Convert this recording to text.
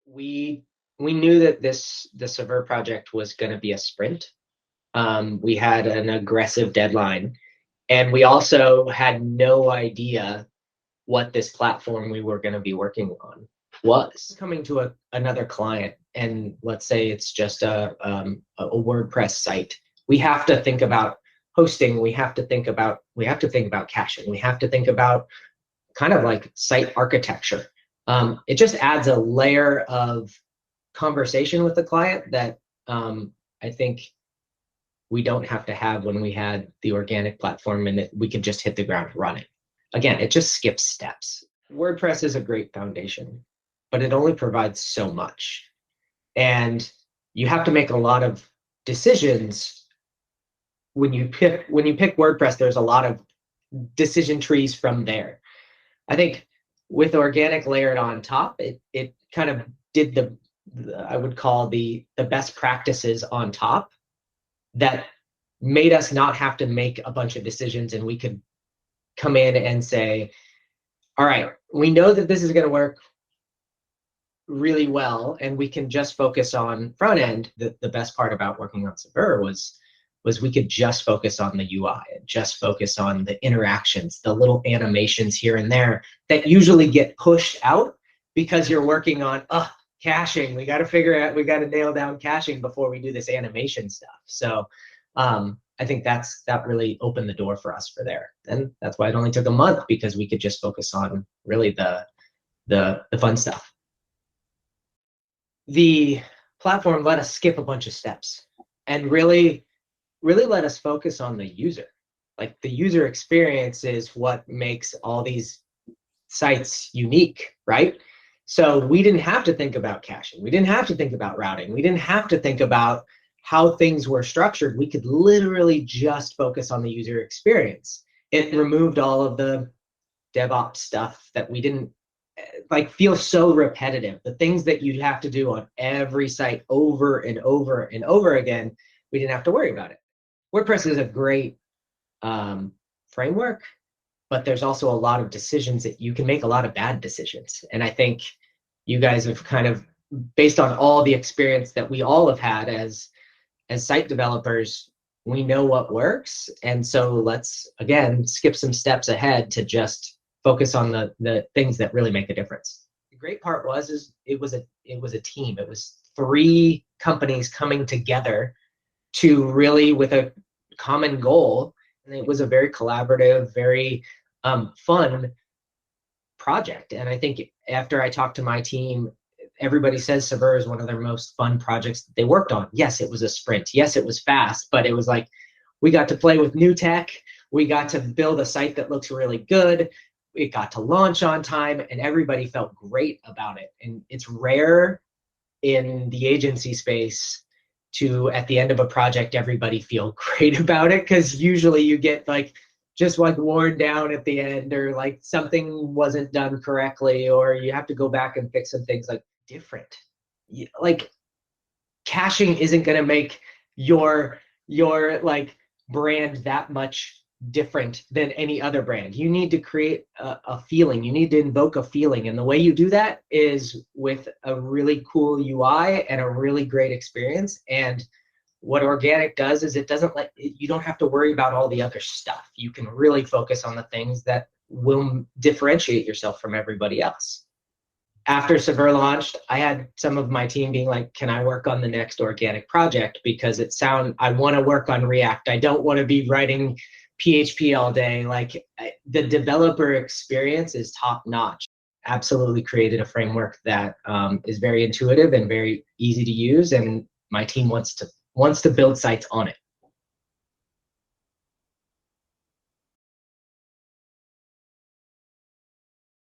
we we knew that the Sever project was going to be a sprint. We had an aggressive deadline, and we also had no idea what this platform we were going to be working on was. Coming to another client, and let's say it's just a WordPress site, we have to think about hosting. We have to think about caching. We have to think about kind of like site architecture. It just adds a layer of conversation with the client that I think we don't have to have when we had the organic platform, and we could just hit the ground running. Again, it just skips steps. WordPress is a great foundation, but it only provides so much. And you have to make a lot of decisions when you pick WordPress. There's a lot of decision trees from there. I think with organic layered on top, it kind of did I would call the best practices on top that made us not have to make a bunch of decisions, and we could come in and say, all right, we know that this is going to work really well, and we can just focus on front end. The best part about working on Sever was we could just focus on the UI and just focus on the interactions, the little animations here and there that usually get pushed out because you're working on caching. We got to nail down caching before we do this animation stuff. So I think that really opened the door for us for there. And that's why it only took a month, because we could just focus on really the fun stuff. The platform let us skip a bunch of steps and really let us focus on the user. Like, the user experience is what makes all these sites unique, right? So we didn't have to think about caching. We didn't have to think about routing. We didn't have to think about how things were structured. We could literally just focus on the user experience. It removed all of the DevOps stuff that we didn't feel so repetitive. The things that you'd have to do on every site over and over and over again, we didn't have to worry about it. WordPress is a great framework, but there's also a lot of decisions that you can make, a lot of bad decisions. And I think you guys have kind of, based on all the experience that we all have had as site developers, we know what works. And so let's, again, skip some steps ahead to just focus on the things that really make a difference. The great part is it was a team. It was 3 companies coming together to really, with a common goal. And it was a very collaborative, very fun project. And I think after I talked to my team, everybody says Sever is one of their most fun projects that they worked on. Yes, it was a sprint. Yes, it was fast, but it was like, we got to play with new tech. We got to build a site that looks really good. It got to launch on time, and everybody felt great about it. And it's rare in the agency space to, at the end of a project, everybody feel great about it, because usually you get just worn down at the end, or like something wasn't done correctly, or you have to go back and fix some things different. Like, caching isn't going to make your brand that much different than any other brand. You need to create a feeling. You need to invoke a feeling, and the way you do that is with a really cool UI and a really great experience. And what organic does is it doesn't you don't have to worry about all the other stuff. You can really focus on the things that will differentiate yourself from everybody else. After Sever launched, I had some of my team being like, can I work on the next organic project? Because I want to work on React. I don't want to be writing PHP all day. The developer experience is top notch. Absolutely created a framework that is very intuitive and very easy to use, and my team wants to build sites on it.